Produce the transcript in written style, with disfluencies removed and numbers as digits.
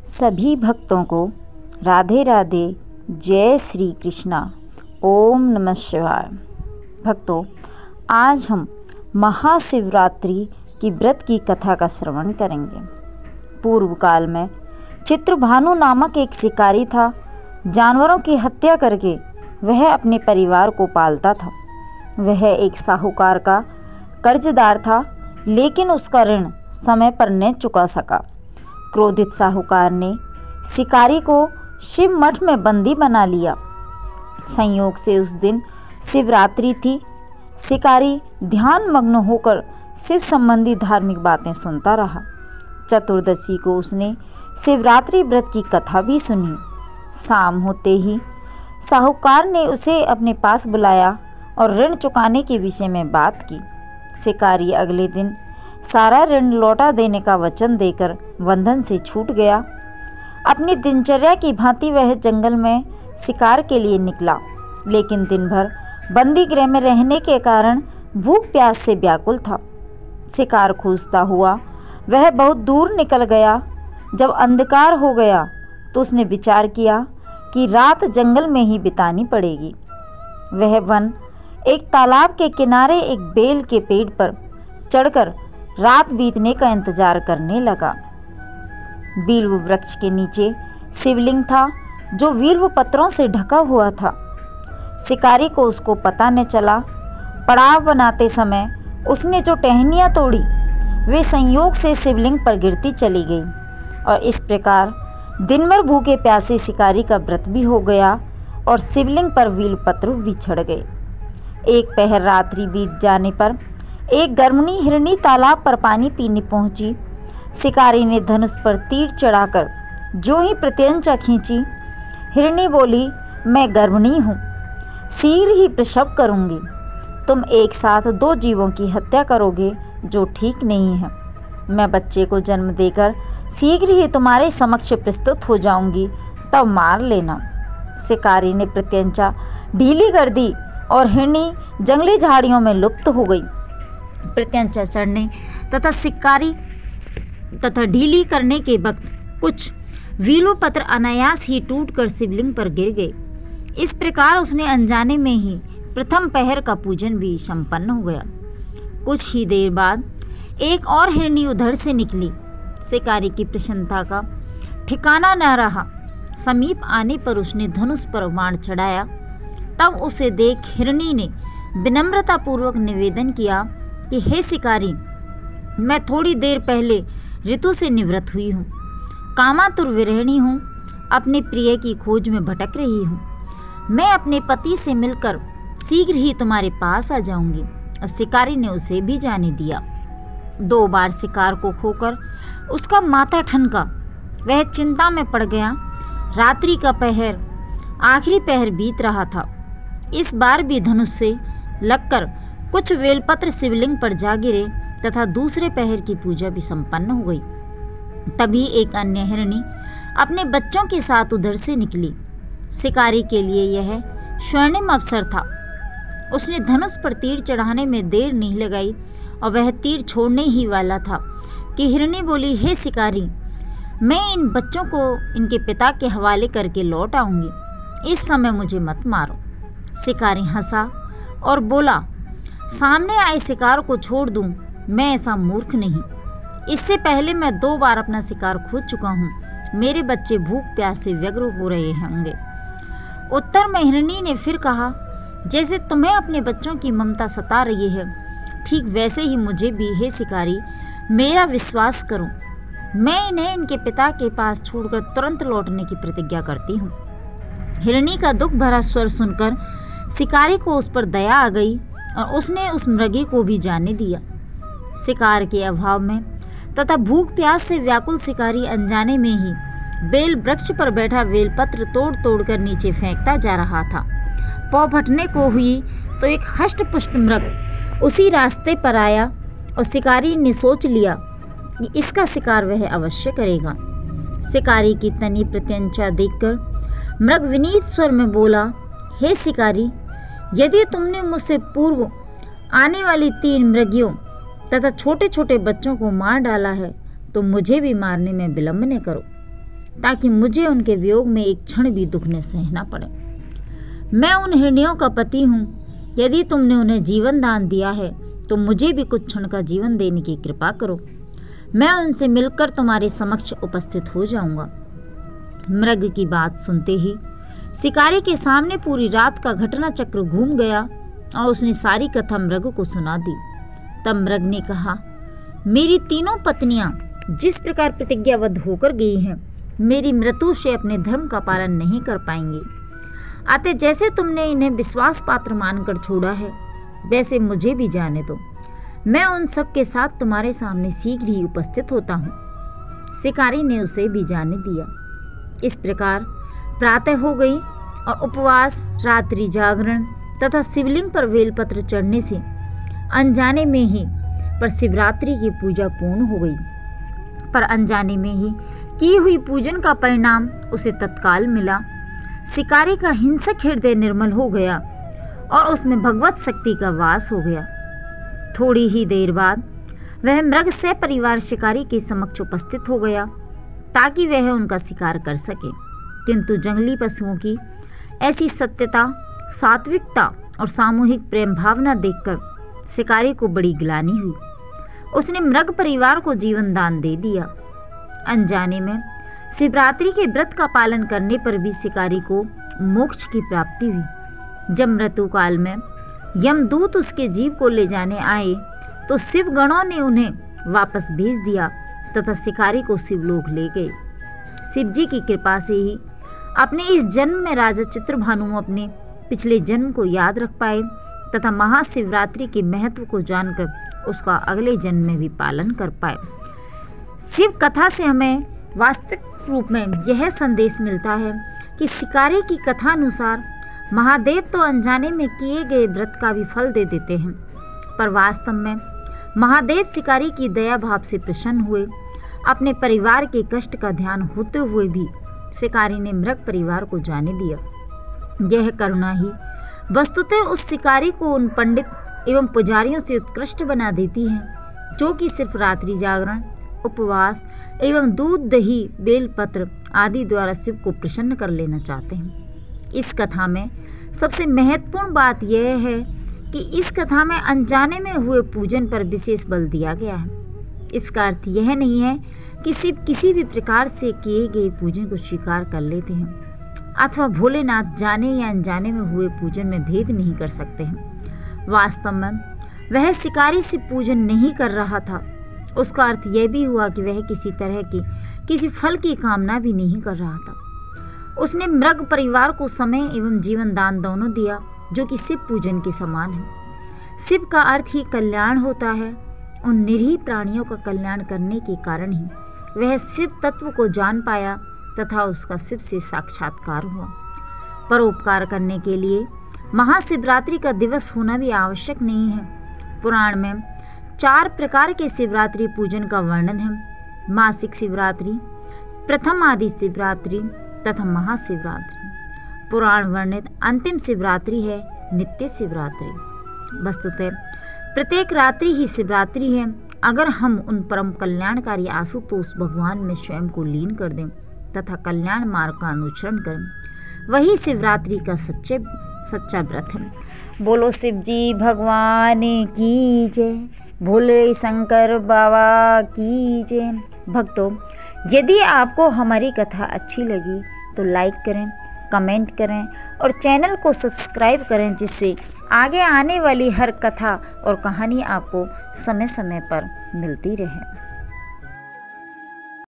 सभी भक्तों को राधे राधे। जय श्री कृष्णा। ओम नमः शिवाय। भक्तों, आज हम महाशिवरात्रि की व्रत की कथा का श्रवण करेंगे। पूर्व काल में चित्रभानु नामक एक शिकारी था। जानवरों की हत्या करके वह अपने परिवार को पालता था। वह एक साहूकार का कर्जदार था, लेकिन उसका ऋण समय पर न चुका सका। क्रोधित साहूकार ने शिकारी को शिव मठ में बंदी बना लिया। संयोग से उस दिन शिवरात्रि थी। शिकारी ध्यान मग्न होकर शिव संबंधी धार्मिक बातें सुनता रहा। चतुर्दशी को उसने शिवरात्रि व्रत की कथा भी सुनी। शाम होते ही साहूकार ने उसे अपने पास बुलाया और ऋण चुकाने के विषय में बात की। शिकारी अगले दिन सारा ऋण लौटा देने का वचन देकर बंधन से छूट गया। अपनी दिनचर्या की भांति वह जंगल में शिकार के लिए निकला, लेकिन दिन भर बंदी गृह में रहने के कारण भूख प्यास से व्याकुल था। शिकार खोजता हुआ वह बहुत दूर निकल गया। जब अंधकार हो गया तो उसने विचार किया कि रात जंगल में ही बितानी पड़ेगी। वह वन एक तालाब के किनारे एक बेल के पेड़ पर चढ़कर रात बीतने का इंतजार करने लगा। बिल्व वृक्ष के नीचे शिवलिंग था, जो बिल्व पत्रों से ढका हुआ था। शिकारी को उसको पता न चला। पड़ाव बनाते समय उसने जो टहनियाँ तोड़ी वे संयोग से शिवलिंग पर गिरती चली गई, और इस प्रकार दिन भर भूखे प्यासे शिकारी का व्रत भी हो गया और शिवलिंग पर बिल्व पत्र भी चढ़ गए। एक पहर रात्रि बीत जाने पर एक गर्मनी हिरनी तालाब पर पानी पीने पहुंची। शिकारी ने धनुष पर तीर चढ़ाकर जो ही प्रत्यंचा खींची, हिरनी बोली, मैं गर्भिणी हूँ, शीघ्र ही प्रसव करूँगी। तुम एक साथ दो जीवों की हत्या करोगे, जो ठीक नहीं है। मैं बच्चे को जन्म देकर शीघ्र ही तुम्हारे समक्ष प्रस्तुत हो जाऊंगी, तब मार लेना। शिकारी ने प्रत्यंचा ढीली कर दी और हिरनी जंगली झाड़ियों में लुप्त हो गई। प्रत्यंचा चढ़ने तथा शिकारी तथा ढीली करने के वक्त कुछ बिल्व पत्र अनायास ही टूटकर शिवलिंग पर गिर गए। इस प्रकार उसने अनजाने में ही प्रथम पहर का पूजन भी संपन्न हो गया। कुछ ही देर बाद एक और हिरनी उधर से निकली। शिकारी की प्रसन्नता का ठिकाना न रहा। समीप आने पर उसने धनुष पर बाण चढ़ाया। तब उसे देख हिरनी ने विनम्रतापूर्वक निवेदन किया कि हे शिकारी, मैं थोड़ी देर पहले ऋतु से निवृत्त हुई हूँ, कामातुर विरहिणी हूँ, अपने प्रिय की खोज में भटक रही हूँ। मैं अपने पति से मिलकर शीघ्र ही तुम्हारे पास आ जाऊंगी। और शिकारी ने उसे भी जाने दिया। 2 बार शिकार को खोकर उसका माथा ठनका। वह चिंता में पड़ गया। रात्रि का पहर आखिरी पहर बीत रहा था। इस बार भी धनुष से लगकर कुछ बेलपत्र शिवलिंग पर जा गिरे तथा दूसरे पहर की पूजा भी संपन्न हो गई। तभी एक अन्य हिरनी अपने बच्चों के साथ उधर से निकली। शिकारी के लिए यह स्वर्णिम अवसर था। उसने धनुष पर तीर चढ़ाने में देर नहीं लगाई और वह तीर छोड़ने ही वाला था कि हिरनी बोली, हे शिकारी, मैं इन बच्चों को इनके पिता के हवाले करके लौट आऊंगी, इस समय मुझे मत मारो। शिकारी हंसा और बोला, सामने आए शिकार को छोड़ दूं, मैं ऐसा मूर्ख नहीं। इससे पहले मैं 2 बार अपना शिकार खो चुका हूँ। मेरे बच्चे भूख प्यास से व्यग्र हो रहे होंगे। उत्तर में हिरनी ने फिर कहा, जैसे तुम्हें अपने बच्चों की ममता सता रही है, ठीक वैसे ही मुझे भी, हे शिकारी, मेरा विश्वास करो। मैं इन्हें इनके पिता के पास छोड़कर तुरंत लौटने की प्रतिज्ञा करती हूँ। हिरनी का दुख भरा स्वर सुनकर शिकारी को उस पर दया आ गई और उसने उस मृगी को भी जाने दिया। शिकार के अभाव में तथा भूख प्यास से व्याकुल शिकारी अनजाने में ही बेल वृक्ष पर बैठा बेलपत्र तोड़ तोड़ कर नीचे फेंकता जा रहा था। पौ फटने को हुई तो एक हष्ट-पुष्ट मृग उसी रास्ते पर आया और शिकारी ने सोच लिया कि इसका शिकार वह अवश्य करेगा। शिकारी की तनी प्रत्यंचा देखकर मृग विनीत स्वर में बोला, हे शिकारी, यदि तुमने मुझसे पूर्व आने वाली 3 मृगियों तथा छोटे छोटे बच्चों को मार डाला है तो मुझे भी मारने में विलंब न करो। ताकि मुझे उनके वियोग में एक क्षण भी दुख न सहना पड़े। मैं उन हिरनियों का पति हूँ। यदि तुमने उन्हें जीवन दान दिया है तो मुझे भी कुछ क्षण का जीवन देने की कृपा करो। मैं उनसे मिलकर तुम्हारे समक्ष उपस्थित हो जाऊंगा। मृग की बात सुनते ही शिकारी के सामने पूरी रात का घटना चक्र घूम गया और उसने सारी कथा मृग को सुना दी। तब मृग ने कहा, मेरी तीनों पत्नियां जिस प्रकार प्रतिज्ञाबद्ध होकर गई हैं, मेरी मृत्यु से अपने धर्म का पालन नहीं कर पाएंगी। अतः जैसे तुमने इन्हें विश्वास पात्र मानकर छोड़ा है, वैसे मुझे भी जाने दो। मैं उन सब के साथ तुम्हारे सामने शीघ्र ही उपस्थित होता हूँ। शिकारी ने उसे भी जाने दिया। इस प्रकार प्रातः हो गई और उपवास, रात्रि जागरण तथा शिवलिंग पर बेलपत्र चढ़ने से अनजाने में ही पर शिवरात्रि की पूजा पूर्ण हो गई। पर अनजाने में ही की हुई पूजन का परिणाम उसे तत्काल मिला। शिकारी का हिंसक हृदय निर्मल हो गया और उसमें भगवत शक्ति का वास हो गया। थोड़ी ही देर बाद वह मृग से परिवार शिकारी के समक्ष उपस्थित हो गया ताकि वह उनका शिकार कर सके। किंतु जंगली पशुओं की ऐसी सत्यता, सात्विकता और सामूहिक प्रेम भावना देखकर शिकारी को बड़ी ग्लानि हुई। उसने मृग परिवार को जीवन दान दे दिया। अनजाने में शिवरात्रि के व्रत का पालन करने पर भी शिकारी को मोक्ष की प्राप्ति हुई। जब मृत्यु काल में यमदूत उसके जीव को ले जाने आए तो शिवगणों ने उन्हें वापस भेज दिया तथा शिकारी को शिवलोक ले गए। शिव जी की कृपा से ही अपने इस जन्म में राजा चित्रभानु अपने पिछले जन्म को याद रख पाए तथा महाशिवरात्रि के महत्व को जानकर उसका अगले जन्म में भी पालन कर पाए। शिव कथा से हमें वास्तविक रूप में यह संदेश मिलता है कि शिकारी की कथा अनुसार महादेव तो अनजाने में किए गए व्रत का भी फल दे देते हैं, पर वास्तव में महादेव शिकारी की दया भाव से प्रसन्न हुए। अपने परिवार के कष्ट का ध्यान होते हुए भी शिकारी ने मृग परिवार को जाने दिया। यह करुणा ही वस्तुतः उस शिकारी को उन पंडित एवं पुजारियों से उत्कृष्ट बना देती है जो कि सिर्फ रात्रि जागरण, उपवास एवं दूध, दही, बेलपत्र आदि द्वारा शिव को प्रसन्न कर लेना चाहते हैं। इस कथा में सबसे महत्वपूर्ण बात यह है कि इस कथा में अनजाने में हुए पूजन पर विशेष बल दिया गया है। इसका अर्थ यह नहीं है कि शिव किसी भी प्रकार से किए गए पूजन को स्वीकार कर लेते हैं अथवा भोलेनाथ जाने या अनजाने में हुए पूजन में भेद नहीं कर सकते हैं। वास्तव में वह शिकारी शिव पूजन नहीं कर रहा था। उसका अर्थ यह भी हुआ कि वह किसी तरह की किसी फल की कामना भी नहीं कर रहा था। उसने मृग परिवार को समय एवं जीवन दान दोनों दिया जो कि शिव पूजन के समान है। शिव का अर्थ ही कल्याण होता है। उन निरीह प्राणियों का कल्याण करने के कारण ही वह शिव तत्व को जान पाया तथा उसका शिव से साक्षात्कार हुआ। परोपकार करने के लिए महाशिवरात्रि का दिवस होना भी आवश्यक नहीं है। पुराण में 4 प्रकार के शिवरात्रि पूजन का वर्णन है। मासिक शिवरात्रि, प्रथम आदि शिवरात्रि तथा महाशिवरात्रि। पुराण वर्णित अंतिम शिवरात्रि है नित्य शिवरात्रि। वस्तुतः प्रत्येक रात्रि ही शिवरात्रि है अगर हम उन परम कल्याणकारी आशुतोष भगवान में स्वयं को लीन कर दें तथा कल्याण मार्ग का अनुसरण करें। वही शिवरात्रि का सच्चा व्रत है। बोलो शिव जी भगवान की जय, भोले शंकर बाबा की जय। भक्तों, यदि आपको हमारी कथा अच्छी लगी तो लाइक करें, कमेंट करें और चैनल को सब्सक्राइब करें, जिससे आगे आने वाली हर कथा और कहानी आपको समय समय पर मिलती रहे।